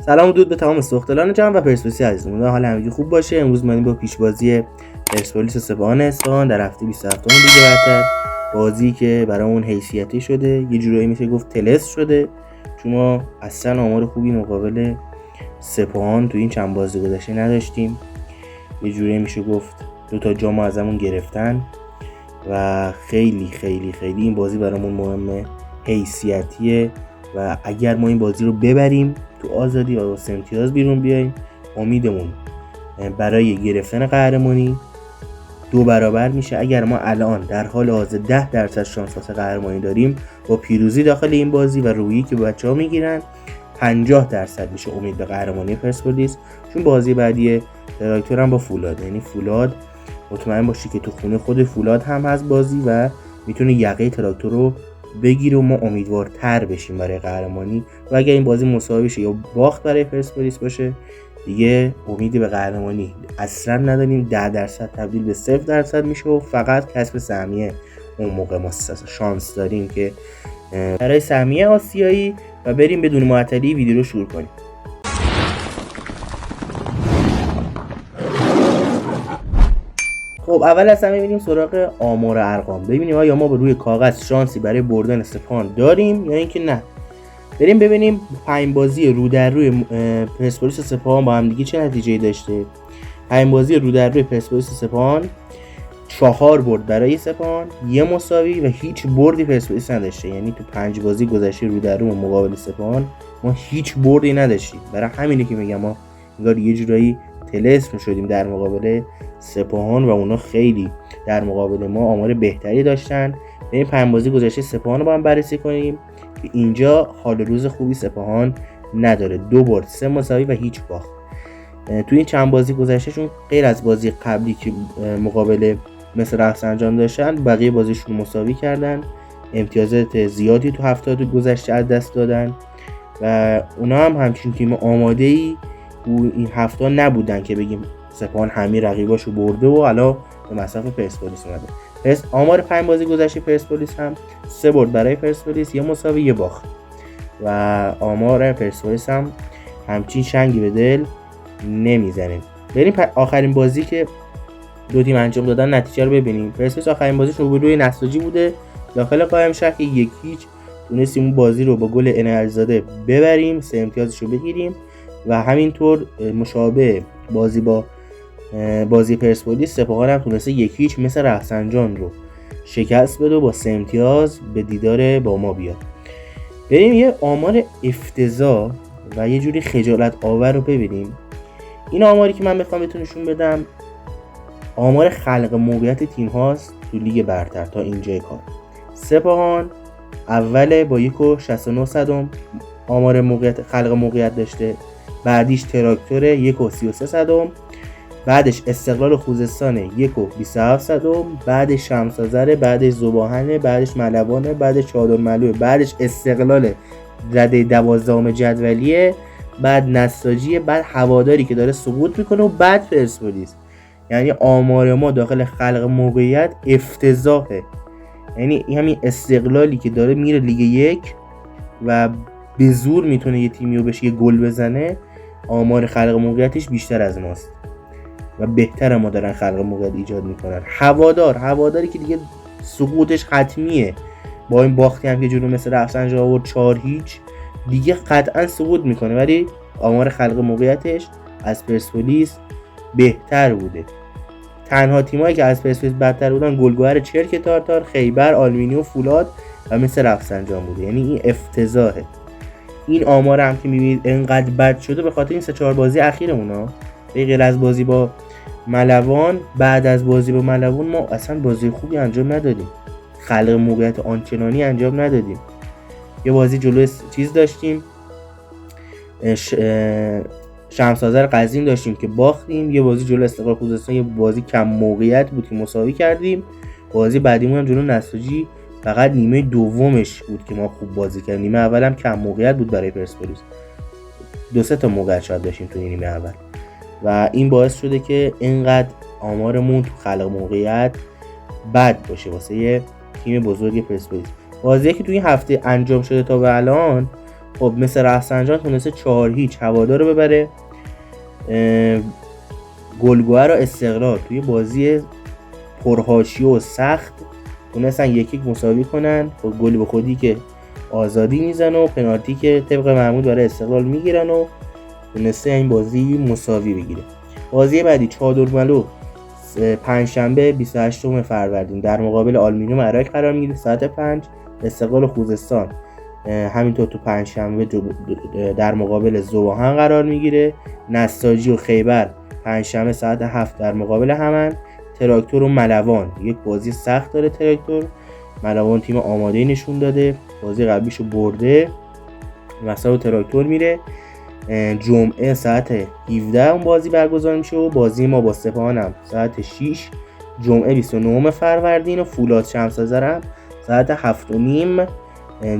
سلام و درود به تمام سوختلان جمع و پرسپولیسی عزیزم. امیدوارم حال همگی خوب باشه. امروز ما با پیشبازی پرسپولیس و سپاهان اصفهان در هفته 27 لیگ برتر، بازی که برامون حیثیتی شده، یه جورایی میشه گفت طلسم شده، چون ما اصلا آمار خوبی مقابل سپاهان تو این چند بازی گذشته نداشتیم. یه جورایی میشه گفت دو تا جام ازمون گرفتن و خیلی خیلی خیلی این بازی برامون مهمه، حیثیتیه و اگر ما این بازی رو ببریم تو آزادی و 3 امتیاز بیرون بیایم، امیدمون برای گرفتن قهرمانی 2 برابر میشه. اگر ما الان در حال حاضر 10% شانس واسه قهرمانی داریم، با پیروزی داخل این بازی و رویی که بچه‌ها میگیرن 50% میشه امید به قهرمانی پرسپولیس، چون بازی بعدی تراکتور هم با فولاد، یعنی فولاد مطمئن باشی که تو خونه خود فولاد هم هست بازی و میتونه یقه تراکتور رو بگیره و ما امیدوارتر بشیم برای قهرمانی. و اگر این بازی مساوی بشه یا باخت برای پرسپولیس باشه، دیگه امیدی به قهرمانی اصلا نداریم. 10% تبدیل به 0% میشه و فقط کسب سهمیه اون موقع ما شانس داریم که برای سهمیه آسیایی و بریم بدون معطلی ویدیو رو شروع کنیم. خب اول از همه ببینیم سراغ آمار و ارقام، ببینیم آیا ما به روی کاغذ شانسی برای بردن سپاهان داریم یا اینکه نه. بریم ببینیم 5 بازی رو در روی پرسپولیس و سپاهان با هم دیگه چه نتیجه‌ای داشته. 5 بازی رو در روی پرسپولیس و سپاهان 4 برد برای سپاهان، 1 مساوی و هیچ بردی پرسپولیس نداشته. یعنی تو 5 بازی گذشته رو در روی مقابل سپاهان ما هیچ بردی نداشتیم. برای همینه که میگم ما انگار یه جورایی طلسم شدیم در مقابل سپاهان و اونا خیلی در مقابل ما آمار بهتری داشتن. بریم 5 بازی گذشته سپاهان رو با هم بررسی کنیم که اینجا حال روز خوبی سپاهان نداره. 2 برد، 3 مساوی و هیچ باخت. تو این چند بازی گذشتهشون غیر از بازی قبلی که مقابل مثل رفسنجان داشتن، بقیه بازیشون مساوی کردن، امتیازات زیادی تو هفته گذشته از دست دادن و اونا هم همچین تیم آماده‌ای این هفته نبودن که بگیم سپاهان همه رقیباشو برده و حالا به مصاف پرسپولیس اومده. آمار 5 بازی گذشته پرسپولیس هم 3 برد برای پرسپولیس، 1 مساوی 1 باخت و آمار پرسپولیس هم همچین شنگی به دل نمیزنه. بریم آخرین بازی که دو تیم انجام دادن نتیجه رو ببینیم. پرسپولیس آخرین بازیش روبروی نساجی بوده داخل قائم شهر که 1-0 تونستیم اون بازی رو با گل انعزاده ببریم، 3 امتیازش رو بگیریم و همینطور مشابه بازی پرسپولیس سپاهان هم تونسته 1-0 مثل رفسنجان رو شکست بده و با 3 امتیاز به دیدار با ما بیاد. بریم یه آمار افتضاح و یه جوری خجالت آور رو ببینیم. این آماری که من میخوام بهتون نشون بدم آمار خلق موقعیت تیم هاست تو لیگ برتر تا اینجای کار. سپاهان اوله با 1.69 آمار خلق موقعیت داشته، بعدیش تراکتور 1.33، بعدش استقلال خوزستان 1.27، بعدش شمس‌آذر، بعدش ذوباهن، بعدش ملوانه، بعدش چادرملوه، بعدش استقلال رده 12 جدولیه، بعد نساجیه، بعد هواداری که داره سقوط میکنه و بعد پرسپولیس. یعنی آمار ما داخل خلق موقعیت افتضاحه. یعنی همین استقلالی که داره میره لیگ 1 و به زور میتونه یه تیمی رو بشه یه گل بزنه، آمار خلق موقعیتش بیشتر از ماست و بهتر ما دارن خلق موقعیت ایجاد میکنن. هواداری که دیگه سقوطش حتمیه، با این باختی هم که جلو مثل رفسنجان آورد 4-0 دیگه قطعا سقوط میکنه، ولی آمار خلق موقعیتش از پرسپولیس بهتر بوده. تنها تیمایی که از پرسپولیس بدتر بودن گلگهر چرک تارتار، خیبر، آلومینیوم، فولاد و مثل رفسنجان بوده. یعنی این افتضاحه. این آمار هم که میبینید انقدر بد شده به خاطر این 3-4 بازی اخیرمونا. به غیر از بازی با ملوان، بعد از بازی با ملوان ما اصلا بازی خوبی انجام ندادیم، خلق موقعیت آنچنانی انجام ندادیم. یه بازی جلوی چیز داشتیم، شمس‌آذر قزوین داشتیم که باختیم، یه بازی جلوی استقلال خوزستان یه بازی کم موقعیت بود که مساوی کردیم، بازی بعدیمون هم جلوی نساجی فقط نیمه دومش بود که ما خوب بازی کردیم، نیمه اول هم کم موقعیت بود برای پرسپولیس، 2-3 تا موقعیت شاید داشتیم تو نیمه اول و این باعث شده که اینقدر آمارمون تو خلق موقعیت بد باشه واسه یه تیم بزرگ پرسپولیس. بازی که تو این هفته انجام شده تا به الان خب مثل رفسنجان تونسته 4-0 هوادار رو ببره. گلگوهر و استقلال توی بازی پرحاشیه و سخت تونستن 1-1 مساوی کنن، خب گل به خودی که آزادی میزن و پنالتی که طبق معمول برای استقلال میگیرن و تونسته این بازی مساوی بگیره. بازی بعدی چادرملو پنجشنبه 28 فروردین در مقابل آلومینیوم عراق قرار میگیره ساعت 5. استقلال خوزستان همینطور تو پنجشنبه در مقابل ذوب‌آهن قرار میگیره. نساجی و خیبر پنجشنبه ساعت 7 در مقابل همن. تراکتور و ملوان یک بازی سخت داره. تراکتور ملوان تیم آماده نشون داده، بازی قبلیشو برده، مثلا تراکتور میره. جمعه ساعت 17 اون بازی برگزار میشه و بازی ما با سپاهانم ساعت 6 جمعه 29 فروردین و فولاد شمس‌آذر ساعت 7:30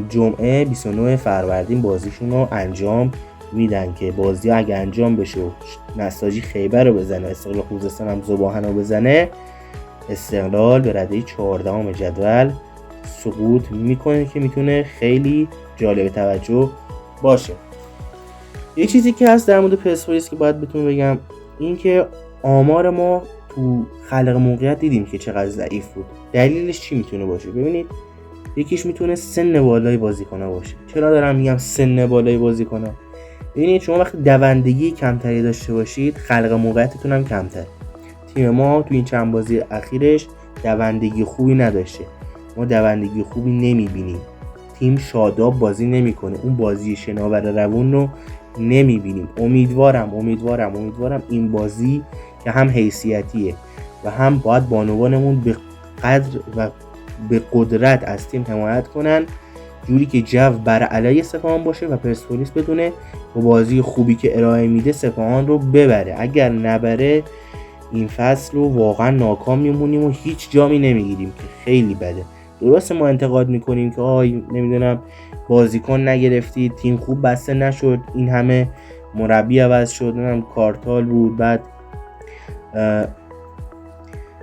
جمعه 29 فروردین بازیشون رو انجام میدن که بازی اگه انجام بشه و نساجی خیبر رو بزنه، استقلال خوزستان هم ذوب‌آهن رو بزنه، استقلال به رده 14 جدول سقوط میکنه که میتونه خیلی جالب توجه باشه. یه چیزی که هست در مورد پرسپولیس که باید بهتون بگم این که آمار ما تو خلق موقعیت دیدیم که چقدر ضعیف بود. دلیلش چی میتونه باشه؟ ببینید، یکیش میتونه سن بالای بازیکن‌ها باشه. چرا دارم میگم سن بالای بازیکن‌ها؟ ببینید شما وقتی دوندگی کمتری داشته باشید خلق موقعیتتون هم کمتر. تیم ما تو این چند بازی اخیرش دوندگی خوبی نداشته. ما دوندگی خوبی نمیبینیم. تیم شاداب بازی نمیکنه. اون بازی شناور روون رو نمیبینیم. امیدوارم این بازی که هم حیثیتیه و هم باید بانوانمون به قدر و به قدرت از تیم حمایت کنن، جوری که جو بر علیه سپاهان باشه و پرسپولیس بدونه با بازی خوبی که ارائه میده سپاهان رو ببره. اگر نبره این فصل رو واقعا ناکام میمونیم و هیچ جامی نمیگیریم که خیلی بده. درسته ما انتقاد میکنیم که نمیدونم بازیکن نگرفتید، تیم خوب بسته نشد، این همه مربی عوض شد، نمیدونم کارتال بود، بعد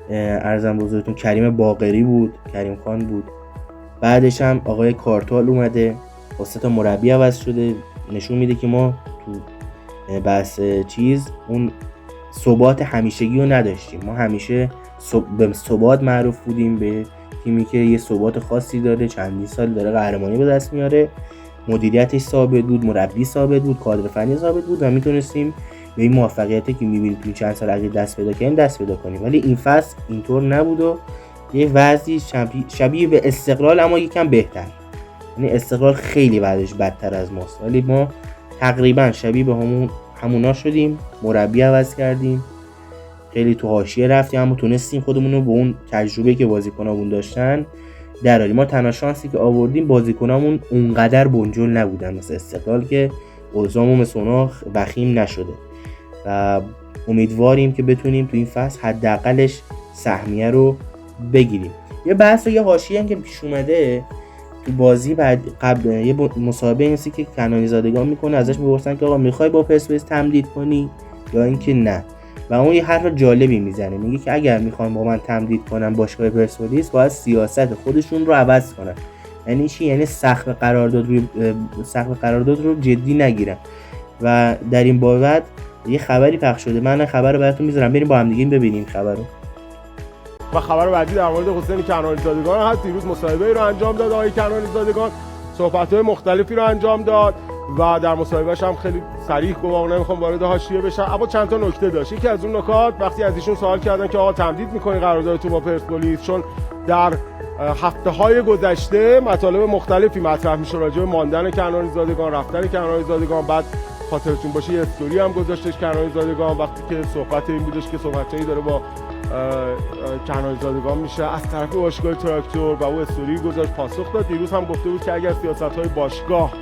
ارزم بزرگتون کریم باقری بود، کریم خان بود، بعدش هم آقای کارتال اومده، واسه تا مربی عوض شده. نشون میده که ما تو بحث اون ثبات همیشگی رو نداشتیم. ما همیشه به ثبات معروف بودیم، به تیمی که یه ثبات خاصی داره، چندین سال داره قهرمانی به دست میاره، مدیریتش ثابت بود، مربی ثابت بود، کادر فنی ثابت بود و میتونستیم به این موفقیتی که میبینید توی چند سال اخیر دست پیدا کنیم. ولی این فصل اینطور نبود و یه وضعی شبیه به استقلال اما یکم بهتر. یعنی استقلال خیلی وضعش بدتر از ماست، ولی ما تقریبا شبیه به همونا شدیم، مربی عوض کردیم، خیلی تو حاشیه رفتیم اما تونستیم خودمون رو به اون تجربه که بازیکنامون داشتن دراریم. ما تنها شانسی که آوردیم بازیکنامون اونقدر بنجل نبودن مثل استقلال که اوضاعمون مثل اونا وخیم نشده و امیدواریم که بتونیم تو این فصل حداقلش سهمیه رو بگیریم. یه بحث و یه حاشیه هم که پیش اومده تو بازی بعد قبل یه مسابقه هستی که کنانی زادگان میکنه، ازش میپرسن که آقا میخوای با پرسپولیس تمدید کنی یا اینکه نه، و اون یه حرف جالبی میزنه، میگه که اگر میخوان با من تمدید کنن باشگاه پرسپولیس باید سیاست خودشون رو عوض کنن. یعنی چی؟ یعنی سقف قرارداد رو جدی نگیرن. و در این بابت یه خبری پخش شده، من خبر رو براتون میذارم، بریم با هم دیگه ببینیم خبر رو. و خبر بعدی در مورد حسین کنانی زادگان هست. دیروز مصاحبه‌ای رو انجام داد آقای کنانی زادگان، صحبت‌های مختلفی رو انجام داد و در مصاحبهش هم خیلی صریح گفت، نمیخوام وارد حاشیه بشم اما چند تا نکته داشت. یکی از اون نکات وقتی از ایشون سوال کردن که آقا تمدید می‌کنی قراردادتون با پرسپولیس، چون در هفته‌های گذشته مطالب مختلفی مطرح میشه راجع به ماندن کنانی زادگان، رفتن کنانی زادگان، بعد خاطرتون باشه یه استوری هم گذاشتش کنانی زادگان وقتی که صحبت این بودش که صحبتایی داره با کنانی زادگان میشه از طرف باشگاه تراکتور و او استوری گذاشت پاسخ داد. دیروز هم گفته بود که اگر سیاست‌های باشگاه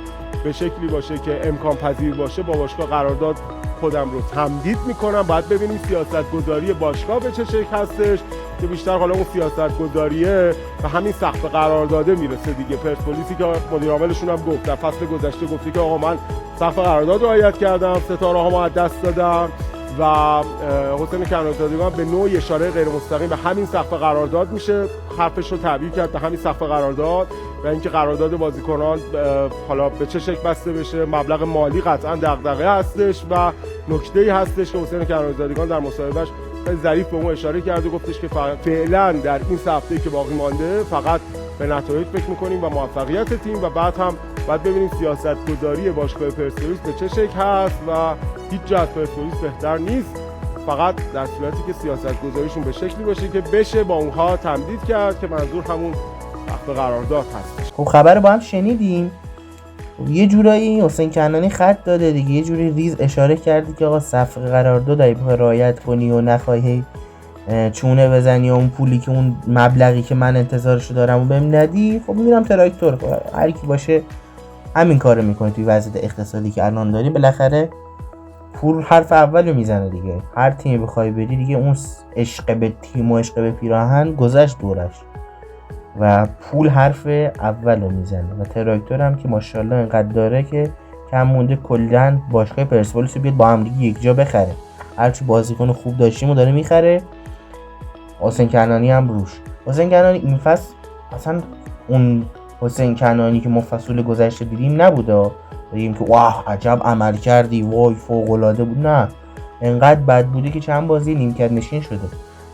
به شکلی باشه که امکان پذیر باشه با باشگاه قرارداد خودم رو تمدید میکنم. باید ببینیم سیاست‌گذاری باشگاه به چه شکل هستش که بیشتر حالا اون سیاست‌گذاریه و همین سقف قرارداده میرسه دیگه. پرسپولیسی که مدیر عاملشون هم گفت در فصل گذشته گفتی که آقا من سقف قرارداد رعایت کردم، ستاره ها از دست دادم و حسین کنعانی‌زادگان به نوعی اشاره غیر مستقیم به همین سقف قرارداد میشه حرفش رو تعبیر کرد به همین سقف قرارداد و اینکه قرارداد بازیکنان حالا به چه شکل بسته بشه. مبلغ مالی قطعا دغدغه هستش و نکته‌ای هستش که حسین کنعانی‌زادگان در مصاحبهش خیلی ظریف به اون اشاره کرد و گفتش که فعلا در این 3 هفته‌ای که باقی مانده فقط به نتایج فکر می‌کنیم و موفقیت تیم و بعد هم باید ببینیم سیاست‌گذاری باشگاه پرسپولیس به چه شکل هست و هیچ جا از پرسپولیس بهتر نیست، فقط در صورتی که سیاست‌گذاریشون به شکلی باشه که بشه با اونها تمدید کرد که منظور همون وقت قرارداد هستش. خب خبر با هم شنیدیم. یه جورایی حسین کنعانی خط داده دیگه، یه جوری ریز اشاره کردی که آقا صفقه قرارداد اگه بخوای رعایت کنی و نخواهی چونه بزنی اون پولی که اون مبلغی که من انتظارشو دارم و بهم ندی، خب میرم تراکتور. هر کی باشه همین کارو میکنه توی وضعیت اقتصادی که الان داریم. بالاخره پول حرف اولو میزنه دیگه. هر تیمی بخوای بری دیگه اون عشق به تیم و عشق به پیراهن گذشت دورش و پول حرف اولو میزنه و تراکتور هم که ماشاءالله اینقدر داره که کم مونده کلاً باشگاه پرسپولیس رو بیاد با هم دیگه یک جا بخره. هرچی بازیکن خوب داشتیم و داره میخره. حسین کنعانی هم روش. حسین کنعانی این فصل اصلا اون حسین کنعانی که ما فصل گذشته دیدیم نبوده، بگیم که واه عجب عمل کردی وای فوق العاده بود. نه، انقدر بد بوده که چند بازی نیمکت نشین شده،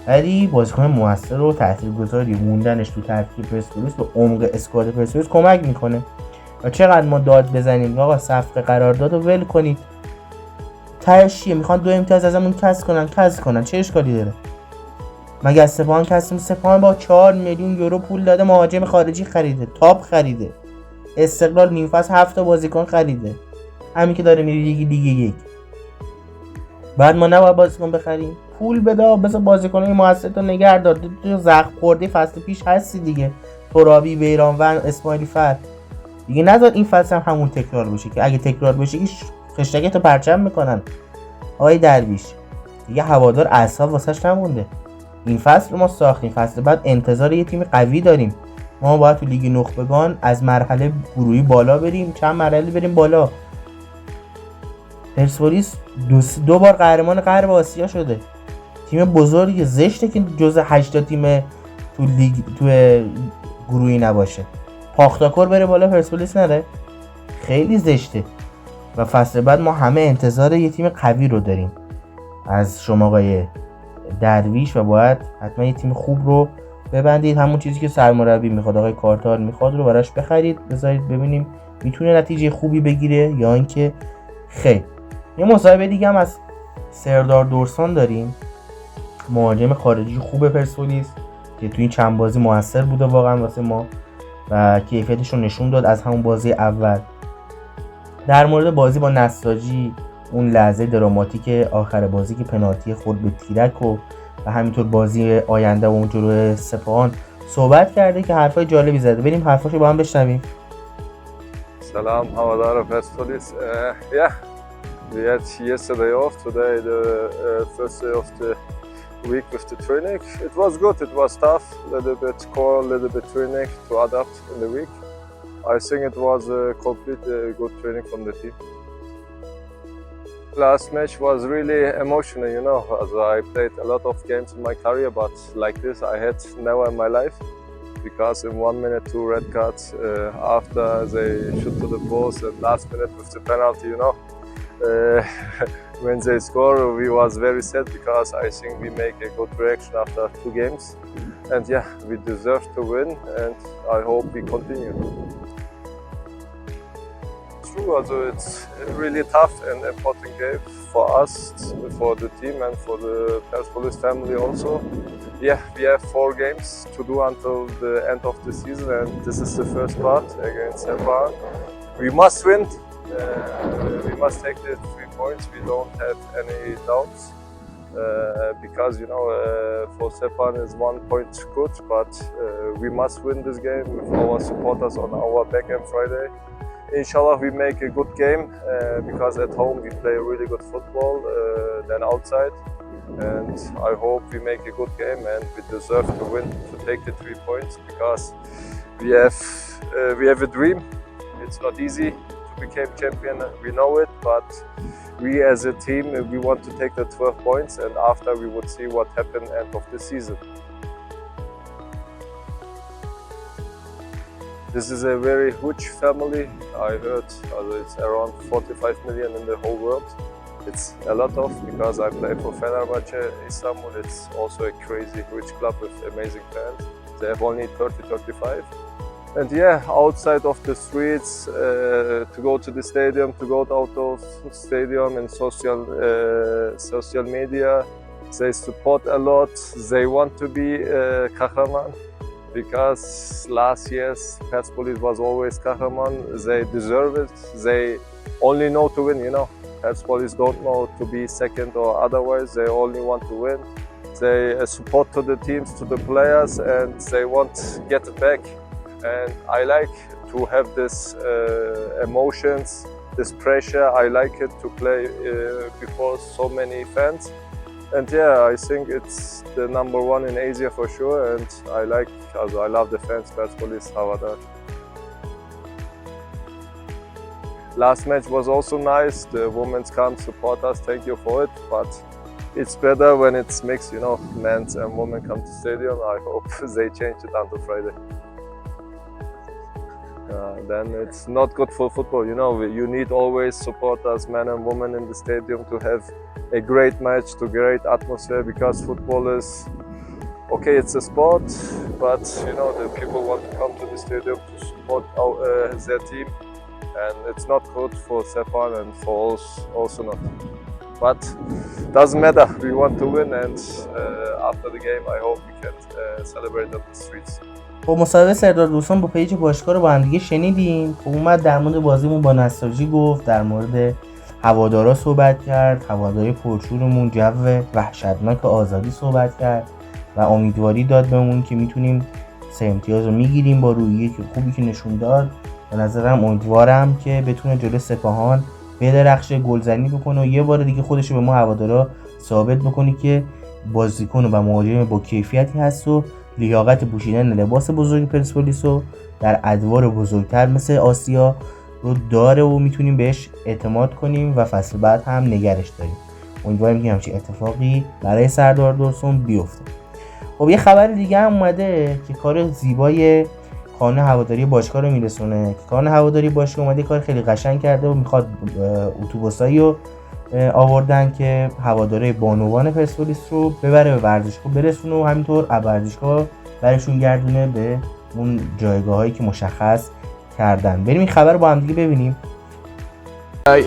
ولی بازیکن موثر و تاثیرگذاری موندنش تو ترکیب پرسپولیس به عمق اسکواد پرسپولیس کمک میکنه. و چقدر ما داد بزنیم آقا صفقه قرارداد رو ول کنید، تهش چیه؟ میخوان 2 امتیاز ازمون کسب کنن چه اشکالی داره؟ مگه از سپاهان کسیم؟ سپاهان با 4 میلیون یورو پول داده مهاجم خارجی خریده، تاپ خریده، استقلال نیم فصل 7 تا بازیکن خریده، همین که داره میری لیگ 1. بعد ما نباید بازیکن بخریم؟ پول بده بذار بازیکنای موثر تو نگه دار. تو زخم خورده فصل پیش هستی دیگه، ترابی، بیرانوند، اسماعیلی فر دیگه. نذار این فصل هم همون تکرار بشه که اگه تکرار بشه که خشتکتو پرچم میکنن. آقای درویش دیگه هوادار اعصاب واسش نمونده. این فصل ما ساختیم، فصل بعد انتظار یه تیم قوی داریم. ما باید تو لیگ نخبگان از مرحله گروهی بالا بریم، چند مرحله بریم بالا. پرسپولیس 2 بار قهرمان غرب آسیا شده، تیم بزرگی، زشته که جزء 8 تیم تو لیگ تو گروهی نباشه. پاختاکور بره بالا پرسپولیس نره، خیلی زشته. و فصل بعد ما همه انتظار یه تیم قوی رو داریم از شما آقای درویش و باید حتما یه تیم خوب رو ببندید. همون چیزی که سرمربی میخواد، آقای کارتال میخواد رو براش بخرید، بذارید ببینیم میتونه نتیجه خوبی بگیره یا اینکه خیر. یه مصاحبه دیگه هم از سردار دورسان داریم، مهاجم خارجی خوب پرسپولیس که توی این چند بازی موثر بوده واقعا واسه ما و کیفیتش رو نشون داد از همون بازی اول. در مورد بازی با نساجی، اون لحظه دراماتیک آخر بازی که پنالتی خورد به تیرک و همینطور بازی آینده و اون جلوی سپاهان صحبت کرده که حرفای جالبی زده. بریم حرفاشو با هم بشنویم. سلام هوادار پرسپولیس. We had yesterday off, today the first day of the week with the training. It was good, it was tough, a little bit core, a little bit training to adapt in the week. I think it was a complete good training from the team. Last match was really emotional, you know, as I played a lot of games in my career, but like this I had never in my life, because in 1 minute 2 red cards after they shoot to the post and last minute with the penalty, you know. When they score, we was very sad because I think we make a good reaction after 2 games, and yeah, we deserve to win, and I hope we continue. True, also it's a really tough and important game for us, for the team, and for the Persepolis family also. Yeah, we have 4 games to do until the end of the season, and this is the first part against Sepang. We must win. We must take the 3 points. We don't have any doubts because you know for Sepang is 1 point good, but we must win this game with our supporters on our back on Friday. Inshallah, we make a good game because at home we play really good football than outside, and I hope we make a good game and we deserve to win, to take the 3 points, because we have a dream. It's not easy became champion, we know it, but we as a team, we want to take the 12 points, and after we would see what happened end of the season. This is a very huge family. I heard it's around 45 million in the whole world. It's a lot of, because I play for Fenerbahce Istanbul. It's also a crazy rich club with amazing fans. They have only 30-35. And yeah, outside of the streets, to go to the stadium, to go out of the stadium and social media, they support a lot. They want to be Kahraman, because last year's Persepolis was always Kahraman. They deserve it. They only know to win, you know. Persepolis don't know to be second or otherwise. They only want to win. They support to the teams, to the players, and they want to get it back. And I like to have this emotions, this pressure. I like it to play before so many fans. And yeah, I think it's the number one in Asia for sure. And I love the fans, Persepolis, Havadar. Last match was also nice. The women's come support us. Thank you for it. But it's better when it's mixed, you know, men and women come to stadium. I hope they change it until Friday. Then it's not good for football, you know. You need always supporters, men and women in the stadium, to have a great match, to great atmosphere, because football is, okay, it's a sport, but you know, the people want to come to the stadium to support their team, and it's not good for Sepan and for us also not. But doesn't matter, we want to win, and after the game I hope we can celebrate on the streets. خب مصاحبه سردار دوستان با پیج باشگاه رو با هم دیگه شنیدیم. خب اومد در مورد بازیمون با نساجی گفت، در مورد هوادارا صحبت کرد، هواداری پرشورمون، جو وحشتناک آزادی صحبت کرد و امیدواری داد بهمون که میتونیم 3 امتیاز رو میگیریم با رویه که خوبی که نشون داد. به نظرم امیدوارم که بتونه جلو سپاهان بدرخشه، گلزنی بکنه و یه بار دیگه خودش رو به ما هوادارا ثابت بکنه که بازیکن و مهاجم با کیفیتی هست و لیاقت پوشیدن لباس بزرگ پرسپولیس رو در ادوار بزرگتر مثل آسیا رو داره و میتونیم بهش اعتماد کنیم و فصل بعد هم نگرش داریم. امیدواریم که همچین اتفاقی برای سردار دورسون بیفته. خب یه خبر دیگه هم اومده که کار زیبای کانون هواداری باشگاه رو میرسونه. که کانون هواداری باشگاه اومده کار خیلی قشنگ کرده و میخواد اتوبوسایی رو آوردن که هواداره بانوان پرسپولیس رو ببره به ورزشگاه برسونه و همینطور از ورزشگاه برشون گردونه به اون جایگاهایی که مشخص کردن. بریم این خبر رو با هم دیگه ببینیم.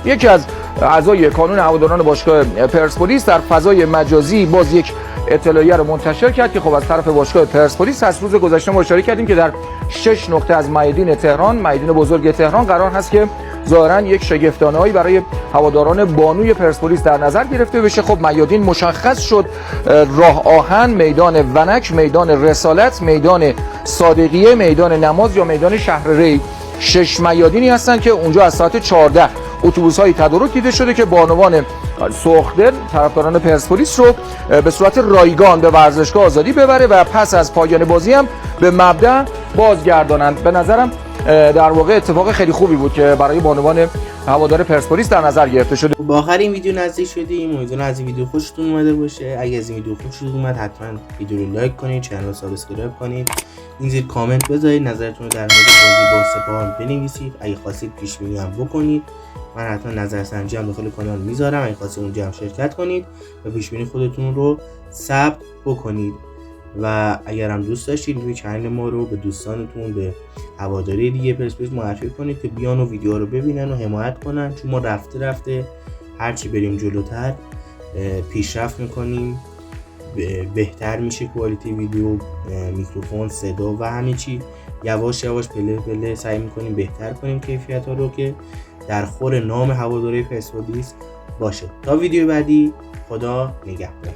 یکی از اعضای کانون هواداران باشگاه پرسپولیس در فضای مجازی باز یک اطلاعیه رو منتشر کرد که خب از طرف باشگاه پرسپولیس از روز گذشته ما اشاره کردیم که در 6 نقطه از میادین تهران، میادین بزرگ تهران قرار هست که ظاهرا یک شگفتانه‌ای برای هواداران بانوی پرسپولیس در نظر گرفته بشه. خب میادین مشخص شد: راه آهن، میدان ونک، میدان رسالت، میدان صادقیه، میدان نماز یا میدان شهر ری. 6 میادینی هستن که اونجا از ساعت 14 اتوبوس‌های تدارک دیده شده که بانوان سرخدل، طرفداران پرسپولیس رو به صورت رایگان به ورزشگاه آزادی ببره و پس از پایان بازی هم به مبدا بازگردانند. به نظرم در واقع اتفاق خیلی خوبی بود که برای بانوان هوادار پرسپولیس در نظر گرفته شده. با آخر این ویدیو نزدیک شدیم. امیدوارم از این ویدیو خوشتون اومده باشه. اگه از این ویدیو خوشتون اومد حتما ویدیو رو لایک کنید، کانال رو سابسکرایب کنید، این زیر کامنت بذارید، نظرتون رو در مورد بازی با سپاهان بنویسید. اگه خواستید پیش بینی هم بکنید، من حتما نظرسنجی هم داخل کانال میذارم. اگه خواستید اونجا هم شرکت کنید و پیش بینی خودتون رو ثبت بکنید. و اگر هم دوست داشتید روی کانال ما رو به دوستانتون، به هواداری دیگه پرسپولیس معرفی کنید که بیان و ویدیو رو ببینن و حمایت کنن، چون ما رفته هرچی بریم جلوتر پیشرفت میکنیم، بهتر میشه کوالیتی ویدیو، میکروفون، صدا و همه چی. یواش یواش پله سعی میکنیم بهتر کنیم کیفیت ها رو که در خور نام هواداری پرسپولیس باشه. تا ویدیو بعدی، خدا نگهدار.